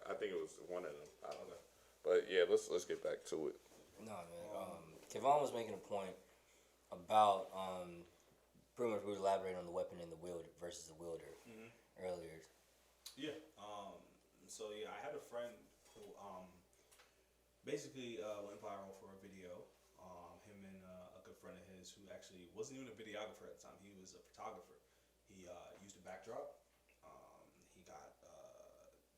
I think it was one of them. I don't know. But yeah, let's get back to it. No, man. Kevon was making a point about pretty much we were elaborating on the weapon and the wielder versus the wielder Hmm. earlier. Yeah. So yeah, I had a friend who basically went viral for a video. Him and a good friend of his who actually wasn't even a videographer at the time. He was a photographer. He used a backdrop. He got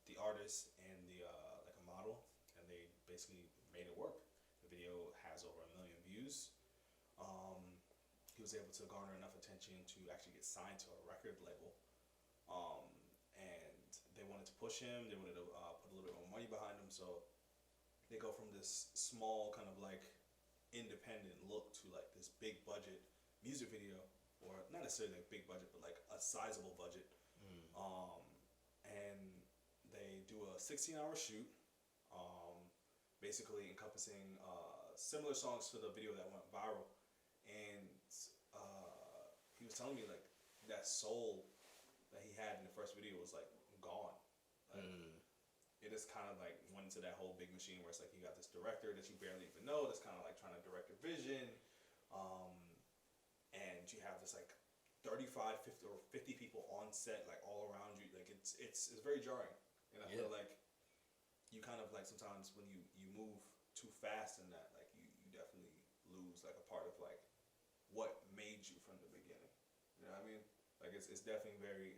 the artist and the like a model, and they basically made it work. The video has over 1 million views. Um, he was able to garner enough attention to actually get signed to a record label. Um, and they wanted to push him. They wanted to put a little bit more money behind him. So they go from this small kind of like independent look to like this big budget music video, or not necessarily like big budget, but like a sizable budget. Mm. Um, and they do a 16-hour shoot, um, basically encompassing similar songs to the video that went viral. And he was telling me like that soul that he had in the first video was like gone. Like, Mm. it just kind of like went into that whole big machine where it's like you got this director that you barely even know that's kind of like trying to direct your vision, um, and you have this like 35, 50, or 50 people on set like all around you. Like it's very jarring, and I feel Yeah. like you kind of like sometimes when you move too fast in that, like you definitely lose like a part of like what made you from the beginning. You know what I mean? Like it's definitely very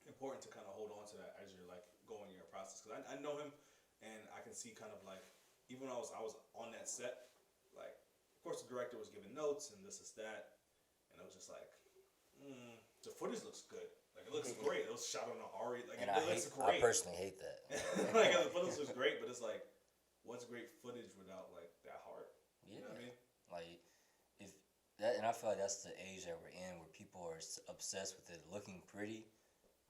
important to kind of hold on to that as you're like going your process. Because I know him, and I can see kind of like even when I was on that set, like of course the director was giving notes and this is that, and it was just like the footage looks good. Like it looks great. It was shot on an RE. Like And it looks I great. personally hate that. Like the footage looks great, but it's like what's great footage without like that heart? You Yeah. know what I mean? Like if that, and I feel like that's the age that we're in, where people are obsessed with it looking pretty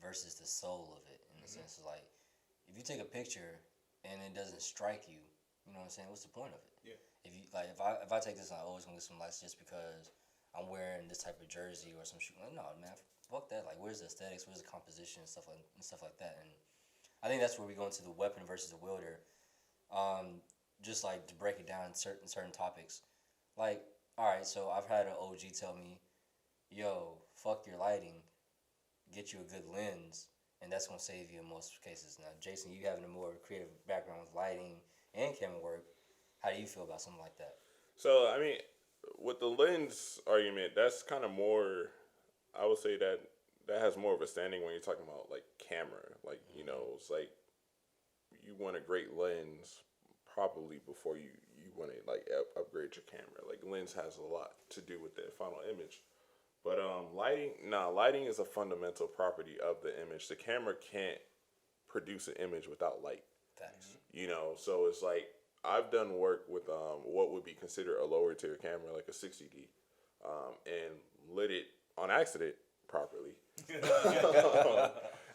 versus the soul of it. In the Mhm. sense of like, if you take a picture and it doesn't strike you, you know what I'm saying? What's the point of it? Yeah. If you like, if I take this, I'm always gonna get some likes just because I'm wearing this type of jersey or some shoe. Like, no, man, fuck that. Like, where's the aesthetics? Where's the composition and stuff like that? And I think that's where we go into the weapon versus the wielder. Just like to break it down in certain topics. Like, all right, so I've had an OG tell me, "Yo, fuck your lighting, get you a good lens, and that's gonna save you in most cases." Now, Jason, you having a more creative background with lighting and camera work, how do you feel about something like that? So I mean, with the lens argument, that's kind of more. I would say that has more of a standing when you're talking about like camera. Like it's like you want a great lens probably before you want to like upgrade your camera. Like lens has a lot to do with the final image. But lighting is a fundamental property of the image. The camera can't produce an image without light. Facts. So it's like I've done work with what would be considered a lower tier camera, like a 60D, and lit it on accident properly.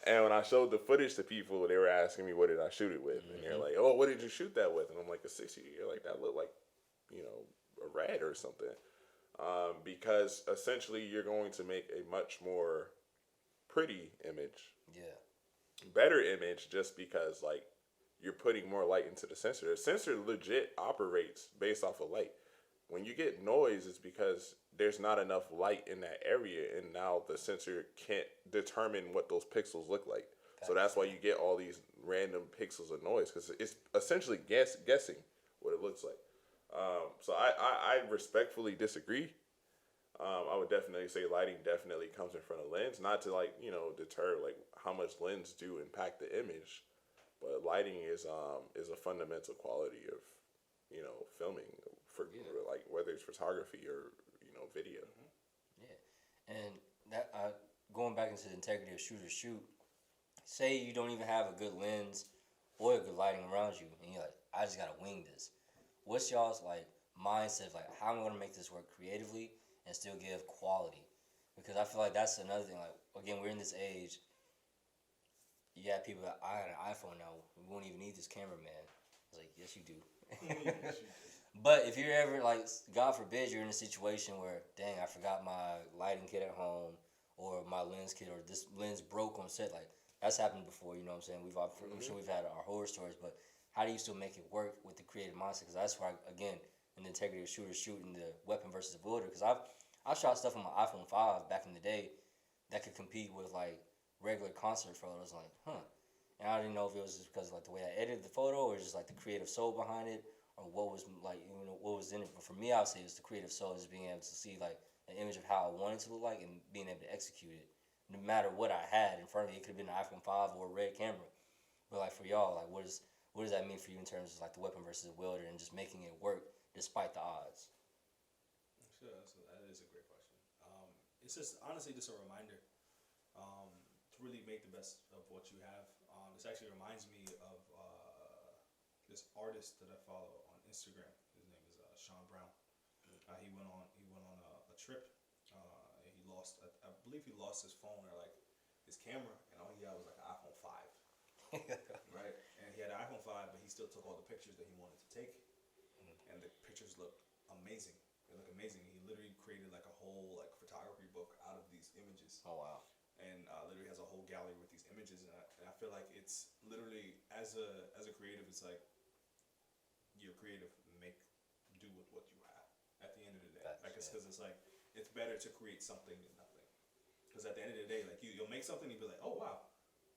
And when I showed the footage to people, they were asking me what did I shoot it with, and they're like, "Oh, what did you shoot that with?" And I'm like, "A 60D." They're like, "That looked like, a red or something," because essentially you're going to make a much more pretty image, Yeah. better image, just because like you're putting more light into the sensor. The sensor legit operates based off of light. When you get noise, it's because there's not enough light in that area, and now the sensor can't determine what those pixels look like. So that's why you get all these random pixels of noise, because it's essentially guessing what it looks like. So I respectfully disagree. I would definitely say lighting definitely comes in front of lens, not to like deter like how much lens do impact the image, but lighting is a fundamental quality of filming for Yeah. like whether it's photography or video. Yeah. And that going back into the integrity of shoot or shoot, say you don't even have a good lens or a good lighting around you, and you're like, I just gotta wing this. What's y'all's like mindset of like how am I gonna make this work creatively and still give quality? Because I feel like that's another thing. Like again, we're in this age. You have people that I got an iPhone now. We won't even need this camera, man. I was like, yes, you do. Yes, you do. But if you're ever like, God forbid, you're in a situation where, dang, I forgot my lighting kit at home, or my lens kit, or this lens broke on set. Like, that's happened before. You know what I'm saying? I'm sure we've had our horror stories, but how do you still make it work with the creative mindset? Because that's why, again, in the integrity of shooter shooting the weapon versus the wielder. Because I shot stuff on my iPhone 5 back in the day that could compete with like regular concert photos. Like, and I didn't know if it was just because like the way I edited the photo or just like the creative soul behind it or what was like what was in it. But for me, I would say it was the creative soul, just being able to see like an image of how I wanted to look like and being able to execute it. No matter what I had in front of me, it could have been an iPhone 5 or a red camera. But like for y'all, like what does that mean for you in terms of like the weapon versus the wielder and just making it work despite the odds? Sure, that is a great question. It's just honestly just a reminder to really make the best of what you have. This actually reminds me of this artist that I follow on Instagram. His name is Sean Brown. He went on a trip. He lost, I believe he lost his phone or like his camera, and all he had was like an iPhone 5, right? And he had an iPhone 5, but he still took all the pictures that he wanted to take, and the pictures look amazing. They look amazing. He literally created like a whole like photography book out of these images. Oh wow! And literally has a whole gallery with these images, and I feel like it's literally as a creative, it's like you're creative, do with what you have. At the end of the day, Facts, like because it's like it's better to create something than nothing. Because at the end of the day, like you'll make something, and you'll be like, oh wow,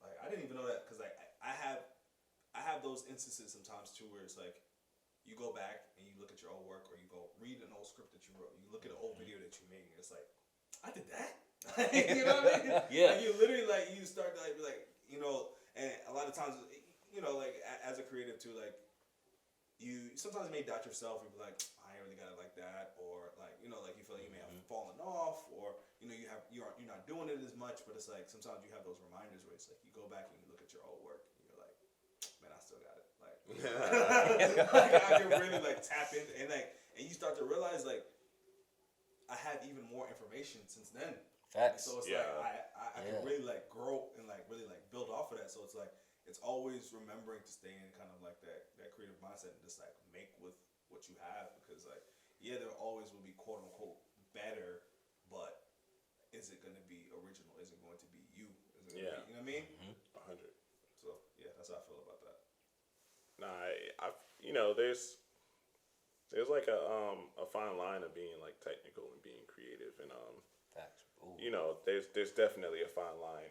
like I didn't even know that. Because like I have those instances sometimes too, where it's like you go back and you look at your old work, or you go read an old script that you wrote, you look at an old video that you made, and it's like, I did that. You know what I mean? Yeah. Like you literally like you start to like be like, and a lot of times, like as a creative too, like you sometimes may doubt yourself and be like, I ain't really got it like that, or like like you feel like you may have fallen off, or you're not doing it as much, but it's like sometimes you have those reminders where it's like you go back and you look at your old work and you're like, man, I still got it. Like, like I can really like tap in and you start to realize like I have even more information since then. Facts. So it's like I can really like grow and like really like build off of that. So it's like it's always remembering to stay in kind of like that creative mindset and just like make with what you have, because like there always will be quote unquote better, but is it going to be original? Is it going to be you? Is it gonna be, you know what I mean? 100. So that's how I feel about that. Nah, there's like a fine line of being like technical and being creative, and Facts. Ooh. there's definitely a fine line,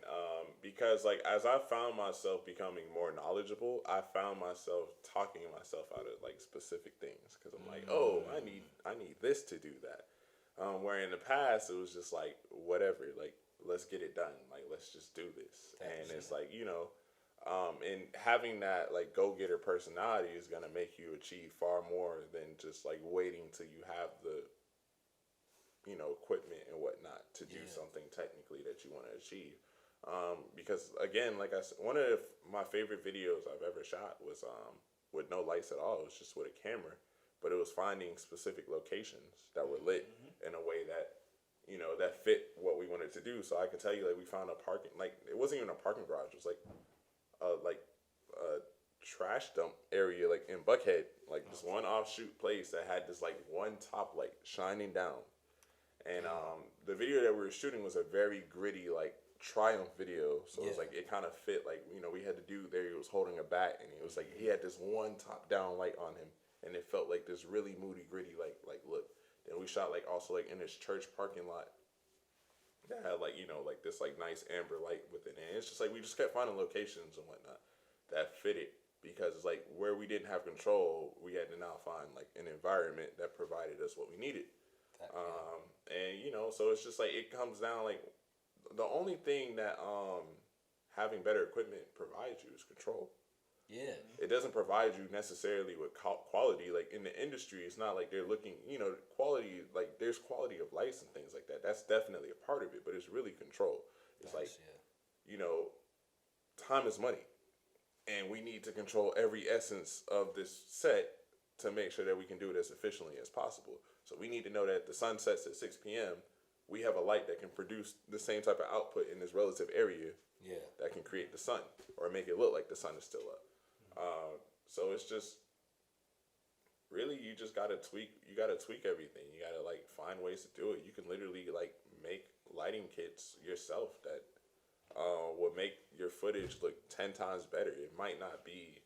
because like as I found myself becoming more knowledgeable, I found myself talking myself out of like specific things, because I'm like, oh, I need this to do that, where in the past it was just like whatever, like let's get it done, like let's just do this. And it's like and having that like go-getter personality is gonna make you achieve far more than just like waiting till you have the equipment and whatnot to do something technically that you want to achieve. Because again, like I said, one of my favorite videos I've ever shot was with no lights at all. It was just with a camera, but it was finding specific locations that were lit in a way that that fit what we wanted to do. So I could tell you, like, we found a parking, like, it wasn't even a parking garage. It was like a trash dump area, like in Buckhead, like this one offshoot place that had this like one top light shining down. And the video that we were shooting was a very gritty, like, triumph video. So it was like, it kind of fit, like, we had to do there. He was holding a bat, and he was like, he had this one top down light on him, and it felt like this really moody, gritty, like look. Then we shot like also like in this church parking lot that had like like this like nice amber light within it. And it's just like we just kept finding locations and whatnot that fitted, because it's like where we didn't have control, we had to now find like an environment that provided us what we needed. And so it's just like it comes down like the only thing that having better equipment provides you is control. Yeah. It doesn't provide you necessarily with quality. Like in the industry, it's not like they're looking, quality, like there's quality of lights and things like that. That's definitely a part of it, but it's really control. It's time is money. And we need to control every essence of this set to make sure that we can do it as efficiently as possible. So we need to know that the sun sets at 6 p.m. We have a light that can produce the same type of output in this relative area that can create the sun or make it look like the sun is still up. So it's just really, you just gotta tweak. You gotta tweak everything. You gotta like find ways to do it. You can literally like make lighting kits yourself that will make your footage look 10 times better. It might not be,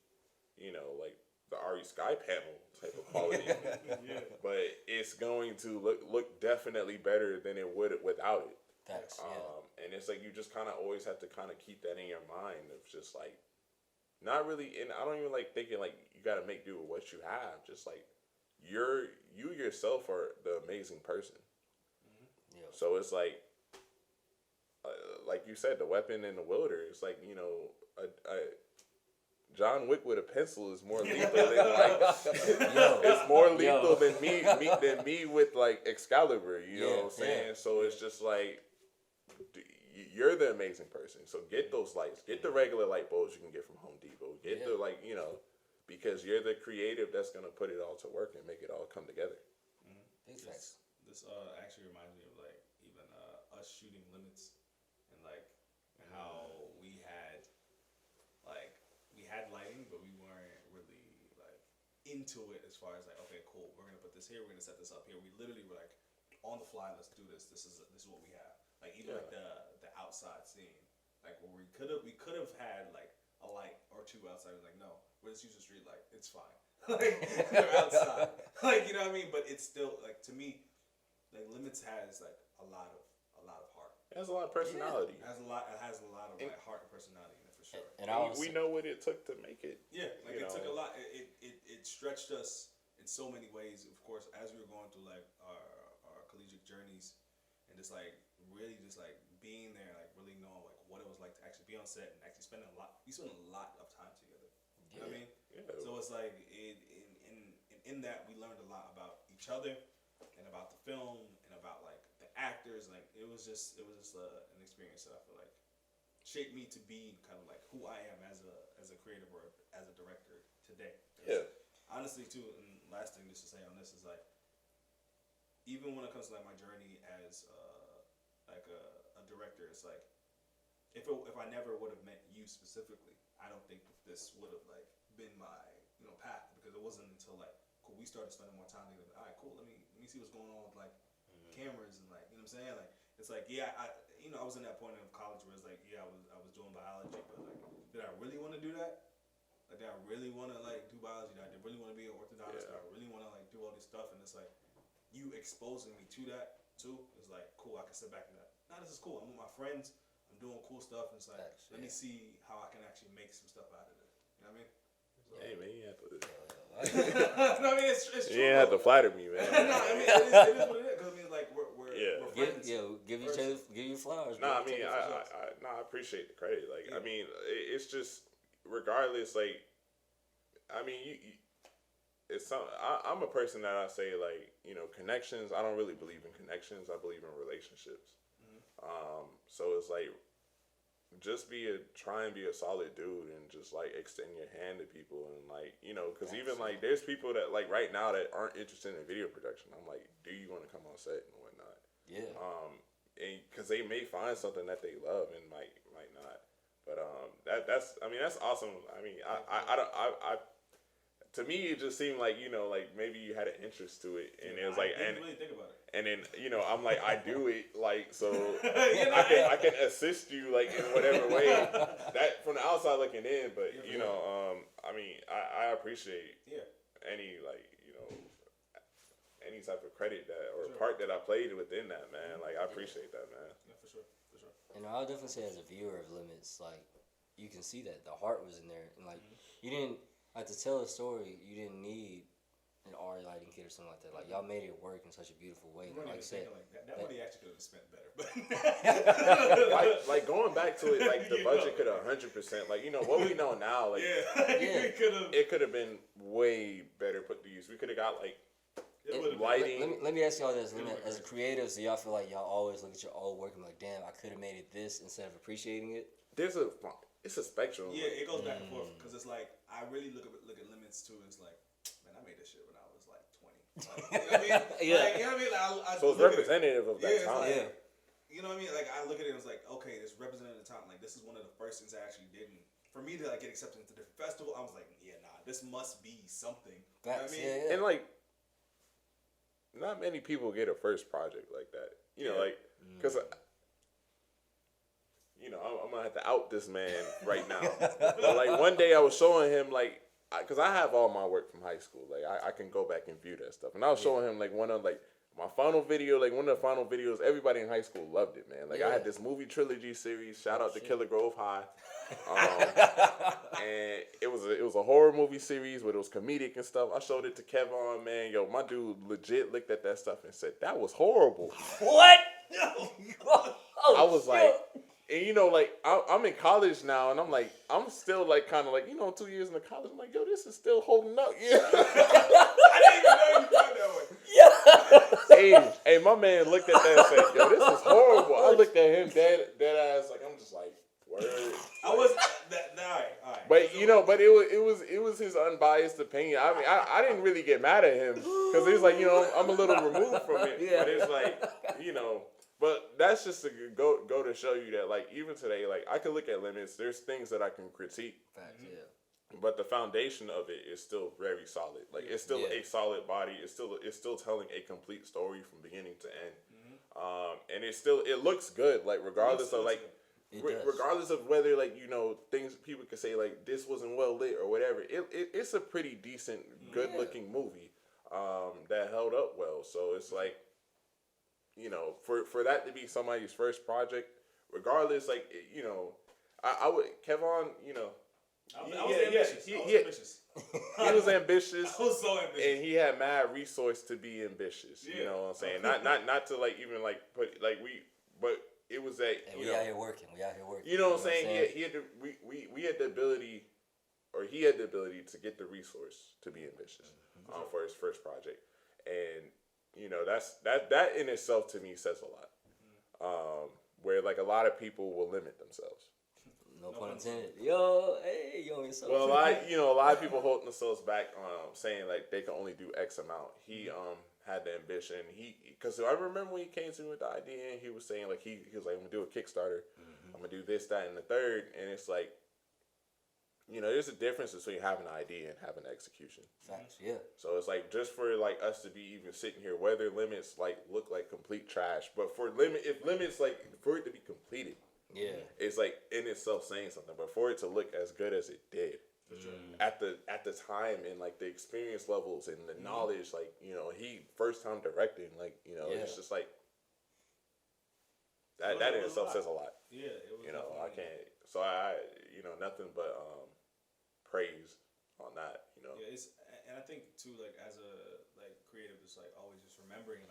like the RE Sky panel type of quality, but it's going to look definitely better than it would without it. Facts, And it's like you just kind of always have to kind of keep that in your mind of just like not really. And I don't even like thinking like you got to make do with what you have. Just like you yourself are the amazing person. Yeah. So it's like you said, the weapon in the wielder. It's like a John Wick with a pencil is more lethal than like it's more lethal than me with like Excalibur. You know what I'm saying? Yeah. So it's just like you're the amazing person. So get those lights. Get the regular light bulbs you can get from Home Depot. Get the because you're the creative that's gonna put it all to work and make it all come together. Big facts. This actually reminds me of like even us shooting limits and like how we had lighting, but we weren't really like into it as far as like, okay, cool, we're gonna put this here, we're gonna set this up here. We literally were like on the fly, let's do this. This is what we have. Like even like the outside scene, like where we could have had like a light or two outside. We're like, no, we'll just use a street light. It's fine. Like they're outside. Like you know what I mean? But it's still like to me, like Limits has like a lot of heart. It has a lot of personality. It has a lot of like heart and personality in it for sure. And we know what it took to make it. Yeah, like it took a lot. It stretched us in so many ways. Of course, as we were going through like our collegiate journeys, and just like really just like being there, like really knowing like what it was like to actually be on set and actually spending a lot. We spent a lot of time together. You know what I mean? Yeah. So it's like in that we learned a lot about each other and about the film and about like the actors. Like it was just an experience that I feel like shaped me to be kind of like who I am as a creative or as a director today. Yeah. Honestly, too, and last thing just to say on this is like, even when it comes to like my journey as like a director, it's like if I never would have met you specifically, I don't think this would have like been my path, because it wasn't until like cool we started spending more time together. All right, cool. Let me see what's going on with like cameras and like what I'm saying. Like it's like I was in that point of college where it's like I was doing biology, but like did I really want to do that? Like did I really want to like do biology? Did I really want to be an orthodontist? Did I really want to like do all this stuff? And it's like you exposing me to that too is like cool. I can sit back and like, this is cool. I'm with my friends. I'm doing cool stuff, and it's like let me see how I can actually make some stuff out of it. You know what I mean? So, Hey man, you have to. no, I mean it's true. You ain't have to flatter me, man. No, I mean it is what it is. Because I mean like we're friends. Give you flowers. No, I mean I appreciate the credit. Like I mean it's just regardless. Like I mean it's some. I'm a person that I say like connections. I don't really believe in connections. I believe in relationships. So it's like just try and be a solid dude and just like extend your hand to people and like because even like there's people that like right now that aren't interested in video production. I'm like, do you want to come on set and whatnot? Yeah. And because they may find something that they love and might not. But that's awesome. I mean I to me it just seemed like like maybe you had an interest to it and it was like I didn't really think about it. And then I'm like I do it like so I can assist you like in whatever way that from the outside looking in, but I mean I appreciate any like any type of credit that or part that I played within that, man. Like I appreciate that, man. Yeah, for sure. And I'll definitely say as a viewer of Limits, like you can see that the heart was in there, and like you didn't like to tell a story. You didn't need an RE lighting kit or something like that. Like y'all made it work in such a beautiful way. And like I said, that money actually could have been spent better. But like going back to it, like the budget could have 100%. Like what we know now, like it could have been way better put to use. We could have got like lighting. Let me ask y'all this: as creatives, do y'all feel like y'all always look at your old work and be like, damn, I could have made it this instead of appreciating it? It's a spectrum. Yeah, it goes back and forth because it's like I really look at Limits too. And it's like, man, I made this shit when I was like 20. Like, you know what I mean? Yeah. Like, you know what I mean? Like, so it's representative of that time. Like, you know what I mean? Like I look at it and it's like, okay, it's representative of the time. Like this is one of the first things I actually did. And for me to like get accepted into the festival, I was like, this must be something. You know what I mean? Yeah. And like, not many people get a first project like that. Like, because you know, I'm gonna have to out this man right now. But like one day I was showing him like, cause I have all my work from high school. Like I can go back and view that stuff. And I was showing him like one of like my final video, like one of the final videos. Everybody in high school loved it, man. Like I had this movie trilogy series. Shout out to Killer Grove High. And it was a horror movie series where it was comedic and stuff. I showed it to Kevon, man. Yo, my dude legit looked at that stuff and said that was horrible. What? I was like, and you know, like I'm in college now, and I'm still like kind of like 2 years in the college. I'm like, yo, this is still holding up. Yeah. I didn't even know you thought that way. Yeah. Hey, my man looked at that and said, yo, this is horrible. I looked at him dead ass, like I'm just like, word. I was that. All right. But but it was his unbiased opinion. I mean, I didn't really get mad at him because he's like, I'm a little removed from it. Yeah. But it's like, but that's just to go to show you that like even today, like I can look at limits. There's things that I can critique. Facts, yeah. But the foundation of it is still very solid. Like it's still a solid body. It's still telling a complete story from beginning to end. And it looks good. Like regardless of like. Regardless of whether like things people can say like this wasn't well lit or whatever, it's a pretty decent, good looking movie that held up well. So it's like for that to be somebody's first project, regardless, like I would Kevon, I was ambitious. He was ambitious. I was so ambitious, and he had mad resource to be ambitious. You know what I'm saying? Not to like even like put like but. It was we out here working. You know what I'm saying? He had we had the ability, or he had the ability to get the resource to be ambitious for his first project, and that in itself to me says a lot. Where like a lot of people will limit themselves. No pun intended. Yo, yourself. Well, a lot of people holding themselves back, saying like they can only do X amount. He had the ambition. Because I remember when he came to me with the idea, and he was saying like he was like, I'm gonna do a Kickstarter. I'm gonna do this, that, and the third. And it's like, there's a difference between having an idea and having execution. Facts, yeah. So it's like just for like us to be even sitting here, whether limits like look like complete trash, but for limits like for it to be completed. Yeah, it's like in itself saying something, but for it to look as good as it did at the time and like the experience levels and the knowledge, like he first time directing, like it's just like that in itself says a lot. Yeah, it was I can't. So I nothing but praise on that. Yeah, and I think too, like as a creative, it's like always just remembering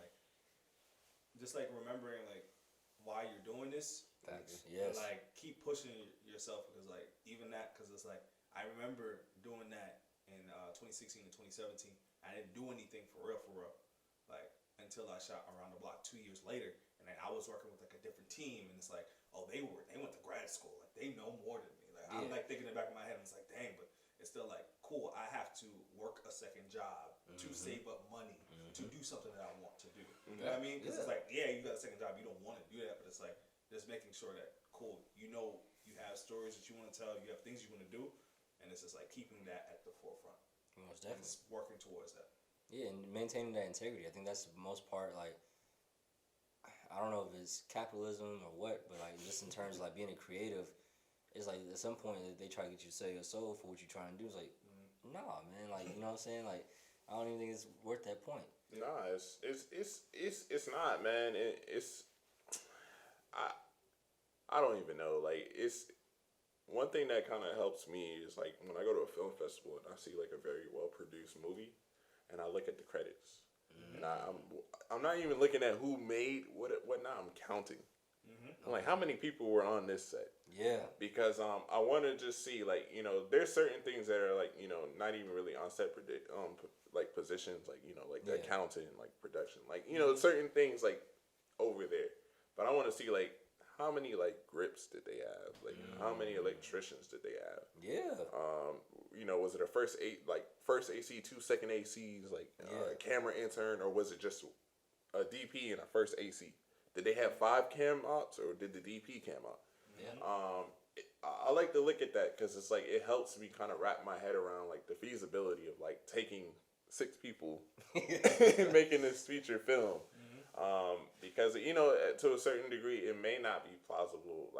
why you're doing this. Facts. Yes. And, keep pushing yourself because even that, because it's I remember doing that in 2016 and 2017. I didn't do anything for real, until I shot Around the Block 2 years later, and then I was working with a different team, and it's they went to grad school, they know more than me. I'm thinking in the back of my head, and it's dang, but it's still cool. I have to work a second job to save up money to do something that I want to do. You know what I mean? Because it's you got a second job, you don't want to do that, but it's just making sure that cool, you have stories that you want to tell, you have things you want to do, and it's just keeping that at the forefront. Most definitely. And working towards that. Yeah, and maintaining that integrity. I think that's the most part. I don't know if it's capitalism or what, but just in terms of being a creative, it's at some point they try to get you to sell your soul for what you're trying to do. It's nah, man. You know what I'm saying? I don't even think it's worth that point. Nah, it's not, man. I don't even know. It's one thing that kind of helps me is when I go to a film festival and I see a very well produced movie, and I look at the credits, and I'm not even looking at who made what not. I'm counting. I'm how many people were on this set? Yeah. Because I want to just see there's certain things that are not even really on set positions the accountant, production, certain things over there. But I want to see how many grips did they have? How many electricians did they have? Yeah. Was it a first AC, 2 second ACs, a camera intern, or was it just a DP and a first AC? Did they have 5 cam ops, or did the DP cam op? Yeah. I like to look at that because it's it helps me kind of wrap my head around the feasibility of taking 6 people and making this feature film. Because to a certain degree it may not be plausible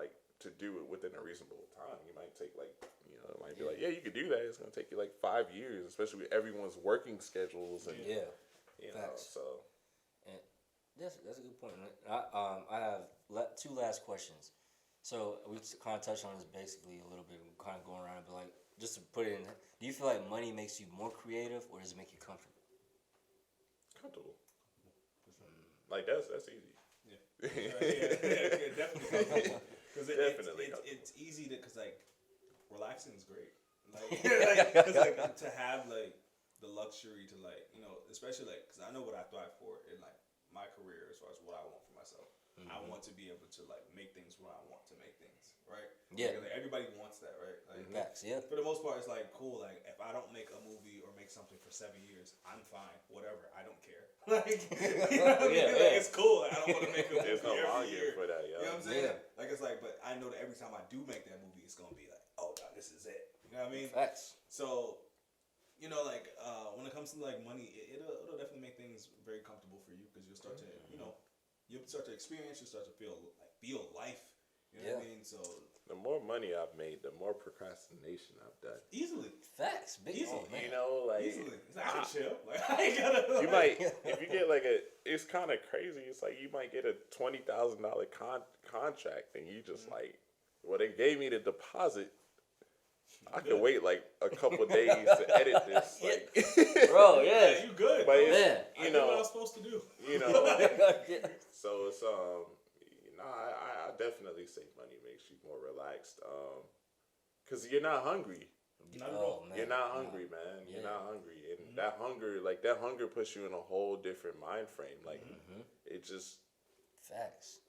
to do it within a reasonable time. You might take like, it might be like, yeah, you could do that. It's gonna take you like 5 years, especially with everyone's working schedules and Facts. So. And that's a good point. I have two last questions. So we kind of touched on this basically a little bit. We're kind of going around it, but like just to put it in, do you feel like money makes you more creative or does it make you comfortable? Comfortable. Like that's easy. Yeah, definitely. Because it's easy because like relaxing is great. Like, to have like the luxury to like especially like because I know what I thrive for in like my career as far as what I want for myself. I want to be able to like make things when I want to make things, right? Yeah. Like, everybody wants that, right? Like, Facts, yeah. For the most part, it's like cool. Like if I don't make a movie or make something for 7 years, I'm fine. Whatever, I don't care. Like, like it's cool. Like, I don't want to make a movie There's no every year for that, yo. You know what I'm saying? Like it's like, but I know that every time I do make that movie, it's gonna be like, oh God, this is it. You know what I mean? Facts. So, like when it comes to like money, it'll definitely make things very comfortable for you because you'll start to you'll start to experience, you'll start to feel life. You know what I mean? So the more money I've made, the more procrastination I've done. easily. Facts. Big Easily. man. Like Easily. It's like, I can chill. Like I ain't gotta. You might if you get like it's kind of crazy. It's like you might get a $20,000 contract and you just like, well, they gave me the deposit. I could wait like a couple days to edit this, like, bro. Yeah, you good. But it's, I did what I was supposed to do. So it's I definitely say money makes you more relaxed, cause you're not hungry. Not at all. Man. You're not hungry, man. You're not hungry, and that hunger puts you in a whole different mind frame. Like it just Facts.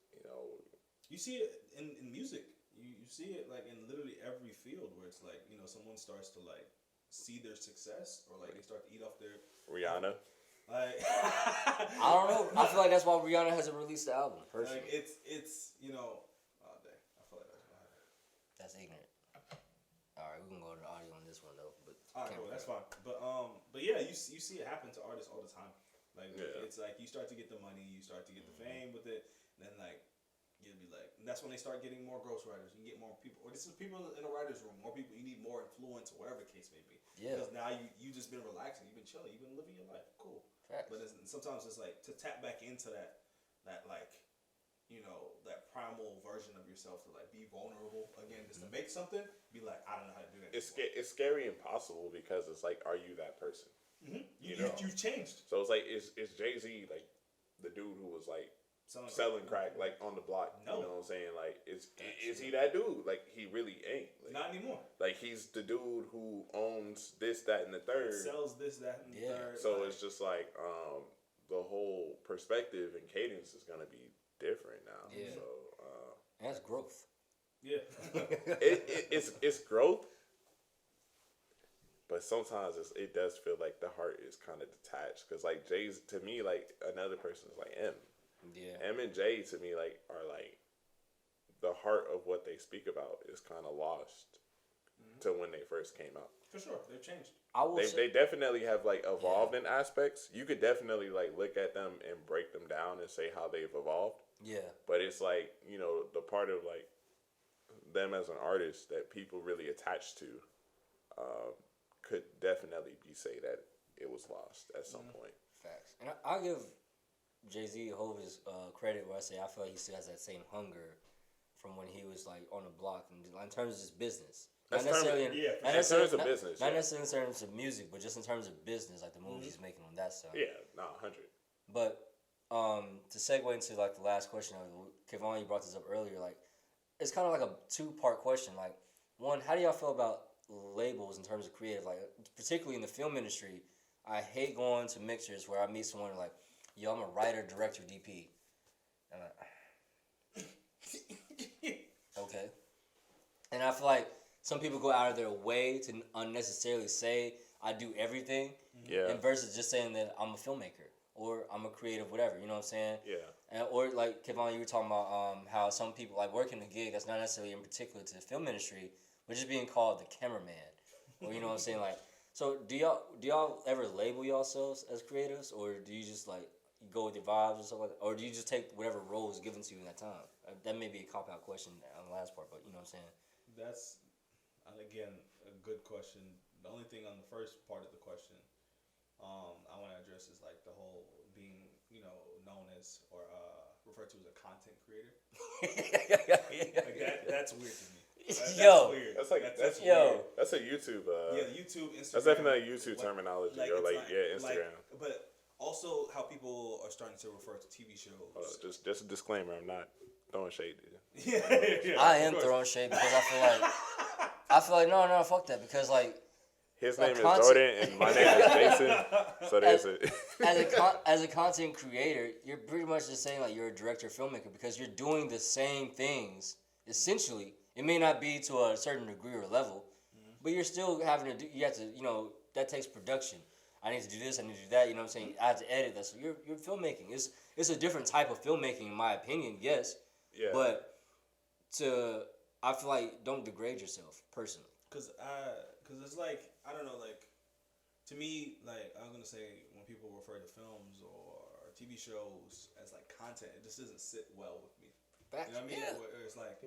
You see it in music. You see it like in literally every field where it's like someone starts to like see their success or like they start to eat off their Rihanna. Like I don't know. I feel like that's why Rihanna hasn't released the album. Personally, like it's oh dang, I feel like that's gonna happen. That's ignorant. All right, we're gonna go to the audio on this one though, but all right, cool, that's fine. But yeah, you see it happen to artists all the time. Like it's like you start to get the money, you start to get the fame with it, and then like. You'll be like, and that's when they start getting more ghostwriters. You can get more people, or this is people in a writer's room. More people. You need more influence, or whatever the case may be. Yeah. Because now you just been relaxing, you've been chilling, you've been living your life. Cool. Facts. But sometimes it's like to tap back into that like, that primal version of yourself to like be vulnerable again, just to make something. Be like, I don't know how to do that. It's scary and impossible because it's like, are you that person? Mm-hmm. You've changed. So it's like, is Jay-Z like the dude who was like selling crack like on the block? No. You know what I'm saying? Like, is he that dude? Like, he really ain't. Like, not anymore. Like, he's the dude who owns this, that, and the third. Sells this, that, and the third. So it's just like the whole perspective and cadence is gonna be different now. Yeah. So and that's growth. Yeah. it's growth. But sometimes it does feel like the heart is kind of detached. Because, like, Jay's, to me, like, another person is like M. Yeah. M and J, to me, like, are, like, the heart of what they speak about is kind of lost to when they first came out. For sure. They've changed. They definitely have, like, evolved in aspects. You could definitely, like, look at them and break them down and say how they've evolved. Yeah. But it's, like, the part of, like, them as an artist that people really attach to could definitely be say that it was lost at some point. Facts. And I'll give Jay-Z Hov his credit where I say I feel like he still has that same hunger from when he was like on the block and in terms of his business. Not necessarily in terms of business. Not necessarily in terms of music, but just in terms of business, like the movies he's making on that side. Yeah, 100. But to segue into like the last question, Kevon, you brought this up earlier. Like, it's kind of like a 2-part question. Like, one, how do y'all feel about labels in terms of creative? Like, particularly in the film industry, I hate going to mixers where I meet someone like, yo, I'm a writer, director, DP. And okay. And I feel like some people go out of their way to unnecessarily say I do everything. Yeah. And versus just saying that I'm a filmmaker or I'm a creative, whatever. You know what I'm saying? Yeah. And, or like Kevon, you were talking about how some people like working a gig that's not necessarily in particular to the film industry, but just being called the cameraman, or you know what I'm saying? Like, so do y'all ever label yourselves as creatives, or do you just like go with your vibes or stuff like that, or do you just take whatever role is given to you in that time? that may be a cop out question on the last part, but you know what I'm saying. That's, and again, a good question. The only thing on the first part of the question, I want to address is like the whole being, known as or referred to as a content creator. Like that's weird to me. That's weird. That's weird. That's a YouTube. YouTube, Instagram. That's definitely a YouTube terminology, or Instagram. But also how people are starting to refer to TV shows. Just a disclaimer. I'm not throwing shade. Yeah, I am throwing shade because I feel like no, fuck that, because like. His name is Jordan and my name is Jason. So there's as a content creator, you're pretty much just saying like you're a director filmmaker because you're doing the same things essentially. It may not be to a certain degree or level, but you're still having to do. You have to, that takes production. I need to do this. I need to do that. You know what I'm saying? I have to edit that. So you're filmmaking. It's a different type of filmmaking, in my opinion. Yes. Yeah. But I feel like don't degrade yourself personally. Cause it's like, I don't know, like, to me, like, I'm gonna say when people refer to films or TV shows as like content, it just doesn't sit well with me. Back, you know what I mean? yeah. Where it's like,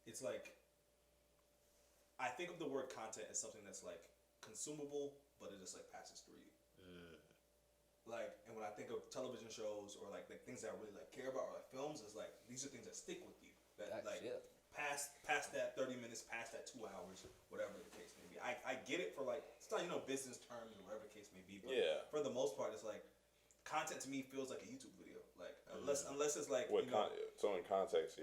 it's like, I think of the word content as something that's like consumable, but it just like passes through you. Like, and when I think of television shows or like things that I really like care about or like films, it's like these are things that stick with you. That past that 30 minutes, past that 2 hours, whatever the case may be. I get it for like, it's not, business terms or whatever the case may be, but for the most part, it's like, content to me feels like a YouTube video. Like, unless it's like, so in context, in context,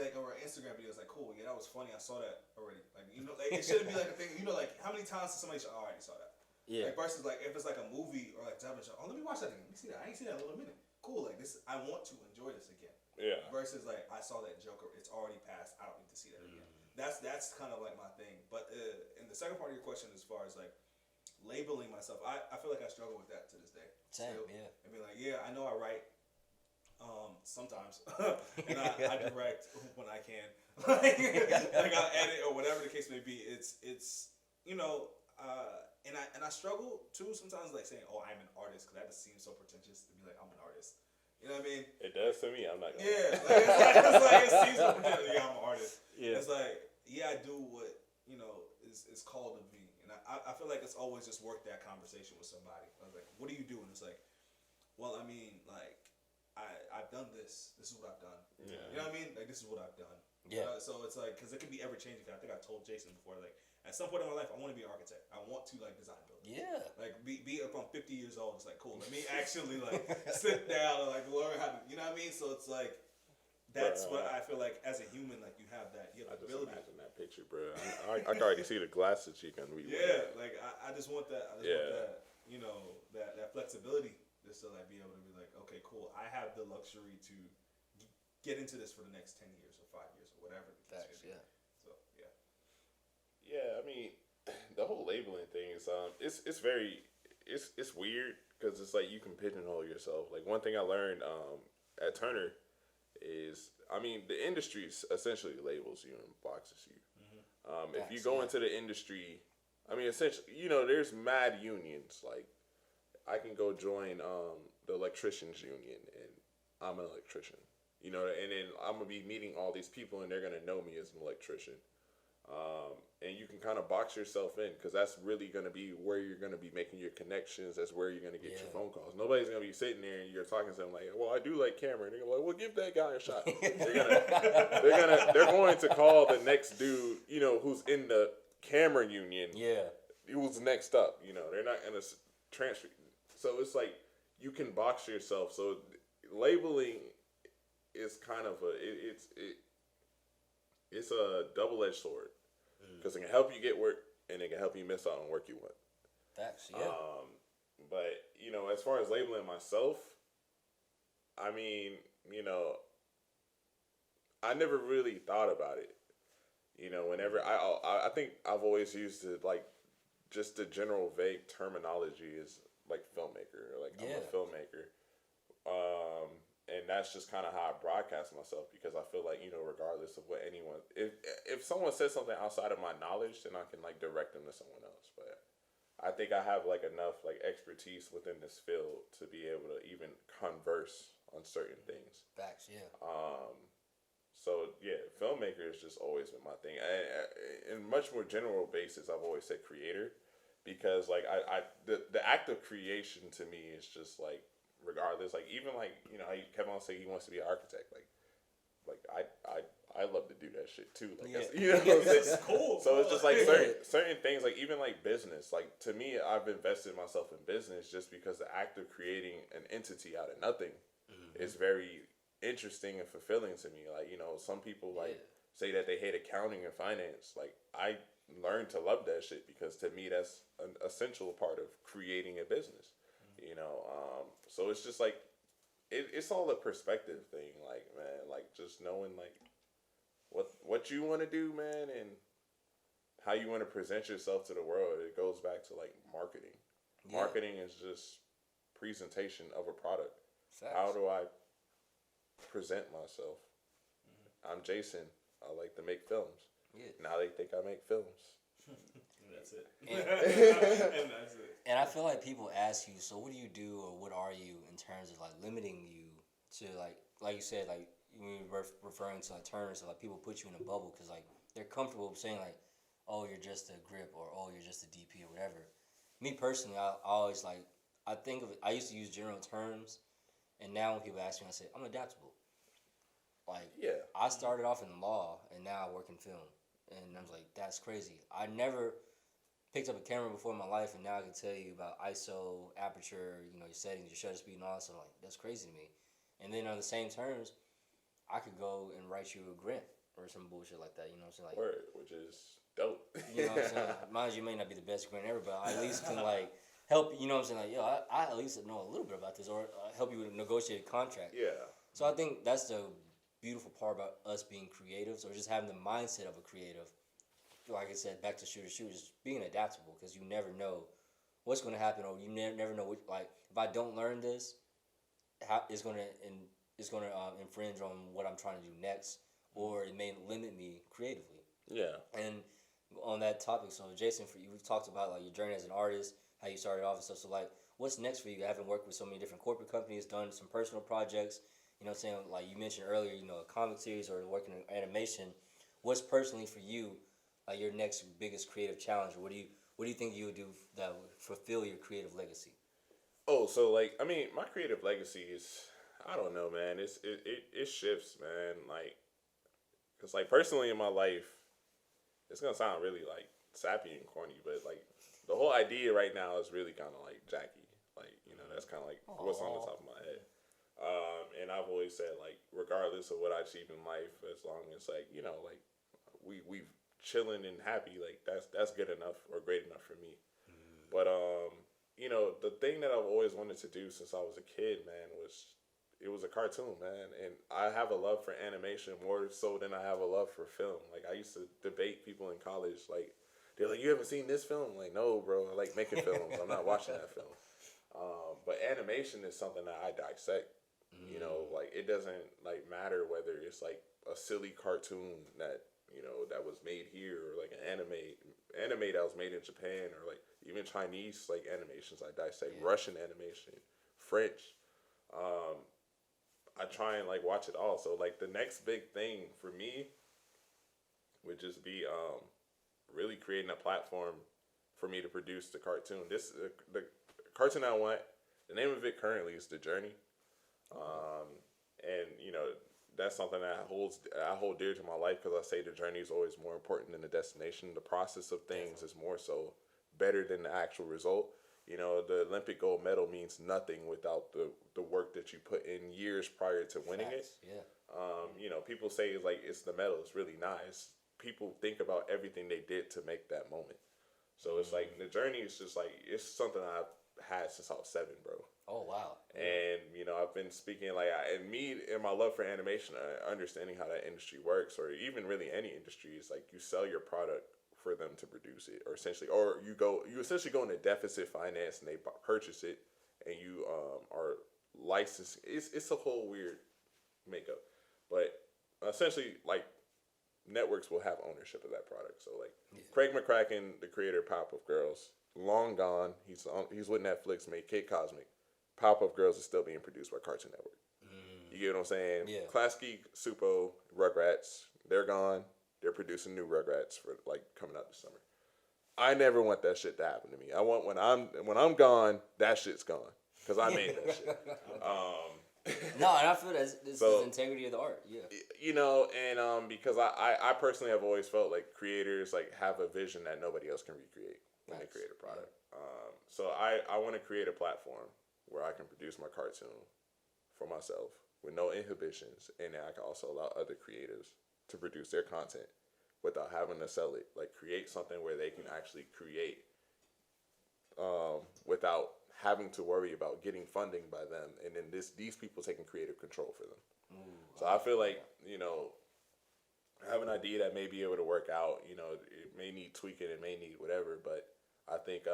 like, or an Instagram video, it's like, cool, that was funny, I saw that already. Like, like, it shouldn't be like a thing, like, how many times does somebody say, oh, I already saw that? Yeah. Like, versus like, if it's like a movie or like television show, oh, let me watch that again, let me see that, I ain't seen that in a little minute. Cool, like, this, I want to enjoy this again. Yeah. Versus like, I saw that Joker, it's already passed, I don't need to see that again. That's kind of like my thing. But in the second part of your question, as far as like labeling myself, I feel like I struggle with that to this day. Same, still. yeah. I mean, like, I know I write sometimes, and I direct when I can. Like I'll edit or whatever the case may be. It's and I struggle too sometimes, like saying, oh, I'm an artist, because that just seems so pretentious to be like, I'm an artist. You know what I mean? It does to me. I'm not gonna. Yeah, it's like it seems so pretentious. Yeah, I'm an artist. Yeah. It's like, I do what is called of me, and I feel like it's always just work that conversation with somebody. I was like, what do you do? And it's like, well, I mean, like, I've done this. This is what I've done. Yeah. You know what I mean? Like, this is what I've done. Yeah. So it's like, because it can be ever changing. I think I told Jason before, like, at some point in my life, I want to be an architect. I want to like design buildings. Yeah. Like be if I'm 50 years old, it's like cool. Let me actually like sit down and like learn how to. You know what I mean? So it's like that's what I feel like as a human. Like you have that. You have the ability. Imagine that picture, bro. I can already see the glasses you can read. Yeah. Like I just want that. I just want that. That flexibility. Just to like be able to be like, okay, cool. I have the luxury to get into this for the next 10 years or 5 years or whatever. Facts. Yeah. Yeah, I mean, the whole labeling thing is it's very weird because it's like you can pigeonhole yourself. Like one thing I learned at Turner is, I mean, the industry essentially labels you and boxes you. If you go into the industry, I mean, essentially, there's mad unions. Like I can go join the electricians union, and I'm an electrician. And then I'm gonna be meeting all these people, and they're gonna know me as an electrician. And you can kind of box yourself in, because that's really going to be where you're going to be making your connections. That's where you're going to get your phone calls. Nobody's going to be sitting there and you're talking to them like, well, I do like camera. And they're like, well, give that guy a shot. They're going to call the next dude, who's in the camera union. Yeah. Who's next up. They're not going to transfer. So it's like you can box yourself. So labeling is kind of it's a double-edged sword. Because it can help you get work, and it can help you miss out on work you want. Facts, yeah. But, as far as labeling myself, I mean, I never really thought about it. Whenever I think I've always used it, like, just the general vague terminology is, like, filmmaker. Like, I'm a filmmaker. And that's just kind of how I broadcast myself, because I feel like, regardless of what anyone, if someone says something outside of my knowledge, then I can like direct them to someone else. But I think I have like enough like expertise within this field to be able to even converse on certain things. Facts, yeah. So yeah, filmmaker has just always been my thing. In much more general basis, I've always said creator, because like the act of creation to me is just like, regardless, like even like, you know, how Kevin will say he wants to be an architect, like I love to do that shit too. Like Yeah. you know what I'm saying? It's cool. So it's just like certain things, like even like business. Like to me, I've invested myself in business just because the act of creating an entity out of nothing is very interesting and fulfilling to me. Like, you know, some people like say that they hate accounting and finance. Like I learned to love that shit because to me that's an essential part of creating a business. You know, so it's just like it's all a perspective thing. Like man, like just knowing like what you want to do, man, and how you want to present yourself to the world. It goes back to like marketing. Yeah. Marketing is just presentation of a product. Facts. How do I present myself? I'm Jason. I like to make films. Yeah. Now they think I make films. And that's it. And- And that's it. And I feel like people ask you, so what do you do or what are you in terms of like limiting you to like you said, like when you're referring to like terms, so like people put you in a bubble because like they're comfortable saying like, oh, you're just a grip or oh, you're just a DP or whatever. Me personally, I always like, I think of it, I used to use general terms, and now when people ask me, I say, I'm adaptable. Like, Yeah. I started off in law and now I work in film. And I was like, that's crazy. I never picked up a camera before in my life, and now I can tell you about ISO, aperture, you know, your settings, your shutter speed, and all that stuff. Like, that's crazy to me. And then on the same terms, I could go and write you a grant or some bullshit like that. You know what I'm saying? Like, Word, which is dope. you know what I'm saying? Mind you, may not be the best grant ever, but I at least can like help. You know what I'm saying? Like, yo, I at least know a little bit about this, or help you negotiate a contract. Yeah. So I think that's the beautiful part about us being creatives, or just having the mindset of a creative. Like I said, back to shooters, being adaptable, because you never know what's going to happen, or you never know what. Like, if I don't learn this, how it's going to infringe on what I'm trying to do next, or it may limit me creatively. Yeah. And on that topic, so Jason, for you, we've talked about like your journey as an artist, how you started off and stuff. So like, what's next for you? Having worked with so many different corporate companies, done some personal projects. You know what I'm saying? Like you mentioned earlier, you know, a comic series or working in animation. What's personally for you, like your next biggest creative challenge? Or what do you think you would do that would fulfill your creative legacy? Oh, so like, I mean, my creative legacy is, I don't know, man. It shifts, man. Like, cause like personally in my life, it's gonna sound really like sappy and corny, but like the whole idea right now is really kind of like Jackie. Like, you know, that's kind of like what's on the top of my head. And I've always said like, regardless of what I achieve in life, as long as like, you know, like we chilling and happy, like that's good enough or great enough for me. But you know, the thing that I've always wanted to do since I was a kid, man, it was a cartoon, man. And I have a love for animation more so than I have a love for film. Like I used to debate people in college, like they're like, "You haven't seen this film?" I'm like, no, bro, I like making films. I'm not watching that film. But animation is something that I dissect. You know, like it doesn't like matter whether it's like a silly cartoon that, you know, that was made here, or like an anime that was made in Japan, or like even Chinese like animations I dissect, Russian animation, French. I try and like watch it all. So like the next big thing for me would just be really creating a platform for me to produce the cartoon. The cartoon I want. The name of it currently is The Journey. And you know, that's something that I hold dear to my life, because I say the journey is always more important than the destination. The process of things is more so better than the actual result. You know, the Olympic gold medal means nothing without the work that you put in years prior to winning it. Yeah. You know, people say it's like it's the medal. It's really not. People think about everything they did to make that moment. So it's like the journey is just like, it's something I've had since I was 7, bro. Oh wow. And you know, I've been speaking like, and my love for animation, understanding how that industry works, or even really any industry, is like you sell your product for them to produce it, or you essentially go into deficit finance and they purchase it, and you are licensed. It's a whole weird makeup, but essentially like networks will have ownership of that product. So like Craig McCracken, the creator of Powerpuff Girls, long gone. He's with Netflix, made Kid Cosmic. Powerpuff Girls is still being produced by Cartoon Network. You get what I'm saying? Yeah. Klasky, Supo, Rugrats, they're gone. They're producing new Rugrats for like coming out this summer. I never want that shit to happen to me. I want when I'm gone, that shit's gone because I made that shit. No, and I feel that this is the integrity of the art. Yeah. You know, and because I personally have always felt like creators like have a vision that nobody else can recreate when they create a product. So I want to create a platform where I can produce my cartoon for myself with no inhibitions, and then I can also allow other creatives to produce their content without having to sell it. Like create something where they can actually create without having to worry about getting funding by them, and then these people taking creative control for them. So I feel like, you know, I have an idea that may be able to work out. You know, it may need tweaking, it may need whatever, but I think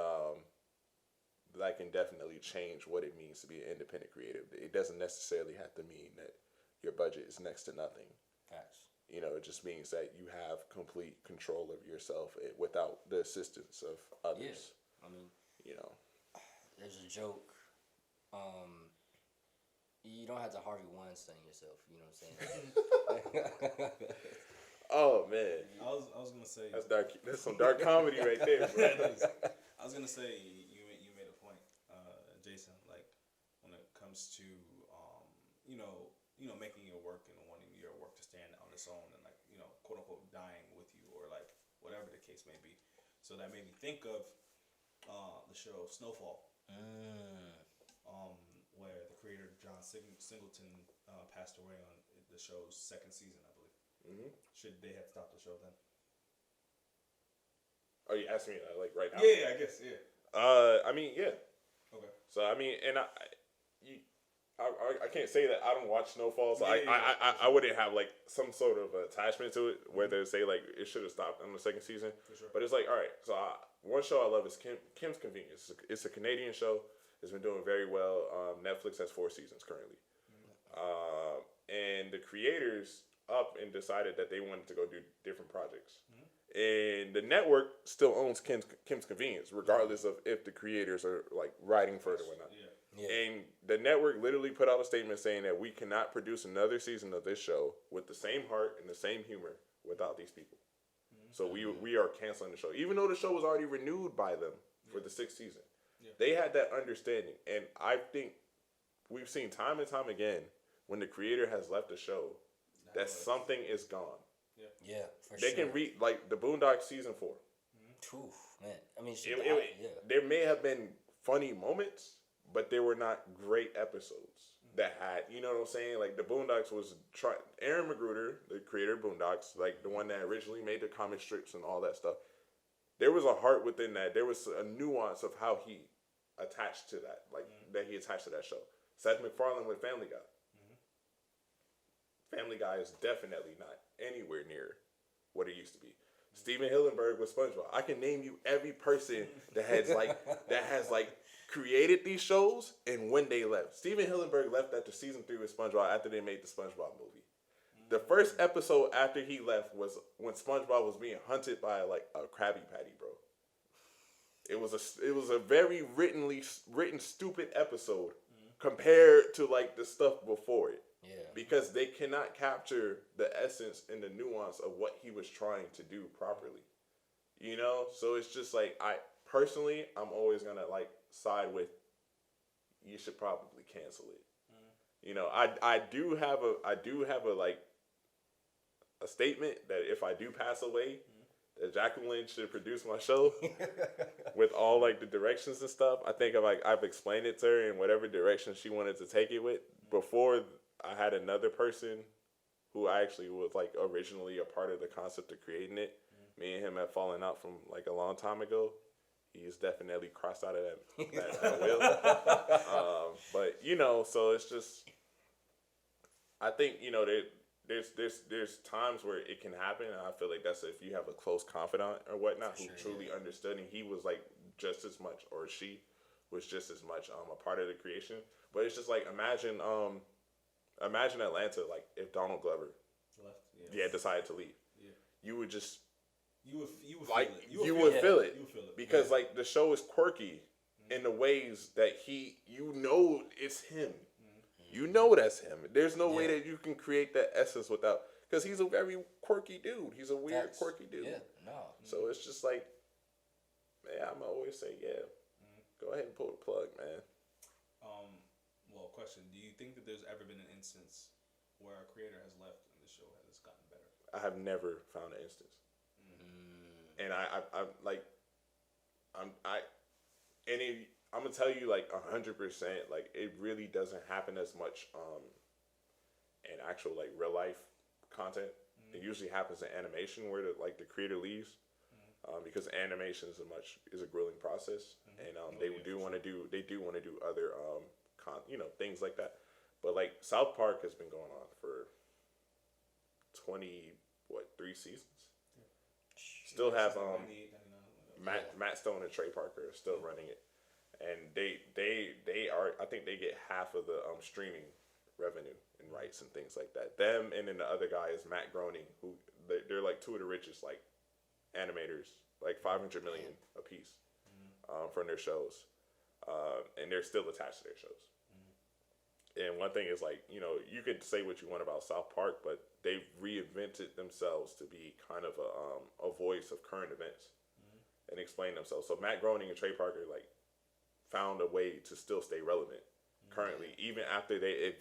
that can definitely change what it means to be an independent creative. It doesn't necessarily have to mean that your budget is next to nothing. Facts. You know, it just means that you have complete control of yourself without the assistance of others. Yeah. I mean, you know, there's a joke. You don't have to Harvey Weinstein yourself. You know what I'm saying? Oh man, I was gonna say that's dark. That's some dark comedy right there, bro. I was gonna say you made a point, Jason. Like when it comes to you know making your work and wanting your work to stand on its own and like quote unquote dying with you or like whatever the case may be. So that made me think of the show Snowfall. Where the creator John Singleton passed away on the show's second season, I believe. Should they have stopped the show then? Are you asking me like right now? Yeah, I guess. Yeah. I mean, yeah. Okay. So I mean, and I can't say that I don't watch Snowfall, so Yeah, I wouldn't have like some sort of attachment to it, whether say like it should have stopped on the second season. For sure. But it's like, all right, so one show I love is Kim's Convenience. It's a Canadian show. It's been doing very well. Netflix has 4 seasons currently. And the creators up and decided that they wanted to go do different projects. And the network still owns Kim's Convenience, regardless of if the creators are like writing for it or not. Yeah. And the network literally put out a statement saying that we cannot produce another season of this show with the same heart and the same humor without these people. So we are canceling the show, even though the show was already renewed by them for the 6th season. They had that understanding, and I think we've seen time and time again when the creator has left the show that something is gone. Yeah, for They sure. can read like the Boondocks season 4. Oof, man. I mean, There may have been funny moments, but they were not great episodes that had, you know what I'm saying? Like the Boondocks was Aaron Magruder, the creator of Boondocks, like the one that originally made the comic strips and all that stuff. There was a heart within that. There was a nuance of how he attached to that, like that he attached to that show. Seth MacFarlane with Family Guy. Family Guy is definitely not anywhere near what it used to be. Steven Hillenburg with SpongeBob. I can name you every person that has created these shows and when they left. Steven Hillenburg left after season 3 with SpongeBob after they made the SpongeBob movie. The first episode after he left was when SpongeBob was being hunted by like a Krabby Patty, bro. It was a very written stupid episode compared to like the stuff before it. Yeah. Because they cannot capture the essence and the nuance of what he was trying to do properly. You know? So it's just like I'm always gonna like side with you should probably cancel it. You know, I do have a like a statement that if I do pass away, that Jacqueline should produce my show with all like the directions and stuff. I think I've explained it to her in whatever direction she wanted to take it with. Before I had another person who actually was like originally a part of the concept of creating it. Me and him have fallen out from like a long time ago. He's definitely crossed out of that will. But you know, so it's just, I think, you know, there's times where it can happen, and I feel like that's if you have a close confidant or whatnot who truly understood, and he was like just as much, or she was just as much a part of the creation. But it's just like imagine Atlanta, like if Donald Glover decided to leave, you would just you would like feel it. you would feel it You would feel it because like the show is quirky in the ways that it's him. You know that's him. There's no way Yeah. that you can create that essence without, because he's a very quirky dude. He's a weird, Facts. quirky dude. Yeah, no. So it's just like, man, I'm always say, yeah, go ahead and pull the plug, man. Well, question: do you think that there's ever been an instance where a creator has left and the show has gotten better? I have never found an instance, and I'm like, I'm gonna tell you like 100%. Like it really doesn't happen as much in actual like real life content. It usually happens in animation where the creator leaves. Because animation is a grueling process, and they do want to do other things like that. But like South Park has been going on for 3 seasons. Still have 98, 99, Matt Stone and Trey Parker are still running it, and they are, I think they get half of the streaming revenue and rights and things like that. Them, and then the other guy is Matt Groening, who they're like two of the richest like animators, like 500 million a piece from their shows, and they're still attached to their shows. And one thing is like, you could say what you want about South Park, but they've reinvented themselves to be kind of a voice of current events and explain themselves. So Matt Groening and Trey Parker like found a way to still stay relevant currently, even after they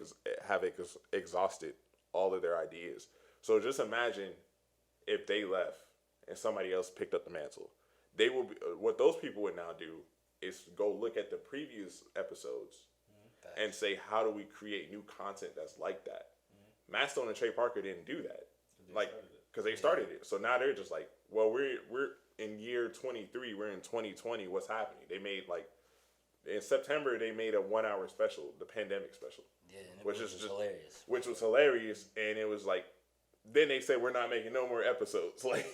have exhausted all of their ideas. So just imagine if they left and somebody else picked up the mantle. They will be, what those people would now do is go look at the previous episodes and say, how do we create new content that's like that? Matt Stone and Trey Parker didn't do that, because they started it. So now they're just like, well, we're in year 23, we're in 2020. What's happening? They made in September they made a 1 hour special, the pandemic special, which is just hilarious. Which was hilarious, and it was like, then they said we're not making no more episodes, like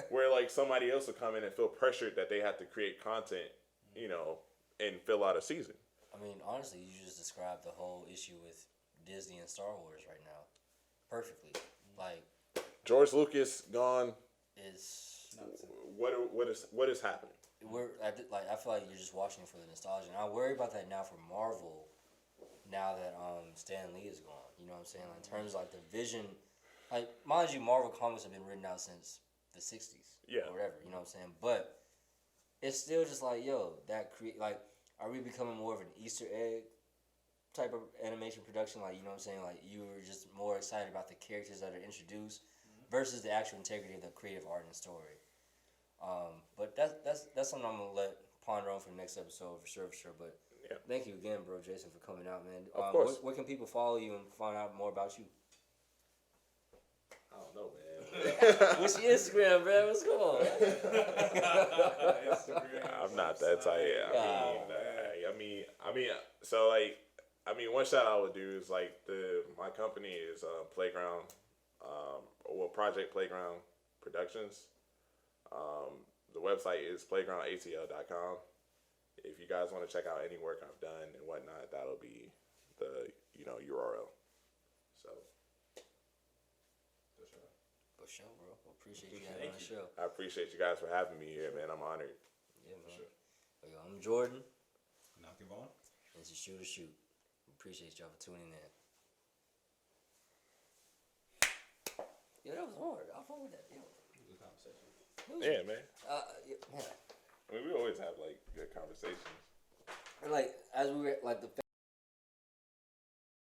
where like somebody else will come in and feel pressured that they have to create content, and fill out a season. I mean, honestly, you just described the whole issue with Disney and Star Wars right now perfectly. Like George Lucas gone. Is what is happening? I feel like you're just watching it for the nostalgia, and I worry about that now for Marvel. Now that Stan Lee is gone, you know what I'm saying? Like, in terms of like the vision, like mind you, Marvel comics have been written out since the '60s, or whatever. You know what I'm saying? But it's still just like, are we becoming more of an Easter egg type of animation production? Like, you know what I'm saying? Like, you were just more excited about the characters that are introduced versus the actual integrity of the creative art and story. But that's something I'm gonna let ponder on for the next episode for sure. But thank you again, bro, Jason, for coming out, man. Of course. Where can people follow you and find out more about you? I don't know, man. What's your Instagram, bro? What's going on? I'm not that type. One shout out I would do is like my company is Playground, Project Playground Productions. The website is playgroundatl.com. If you guys want to check out any work I've done and whatnot, that'll be the URL. So. For sure, bro. Appreciate you having on the show. I appreciate you guys for having me here, man. I'm honored. Yeah, man. Sure. I'm Jordan. Knock it on. This is Shoot or Shoot. Appreciate y'all for tuning in. Yeah, that was hard. I fuck with that. Good conversation. Yeah, man. Yeah. I mean, we always have like good conversations. And like as we were like the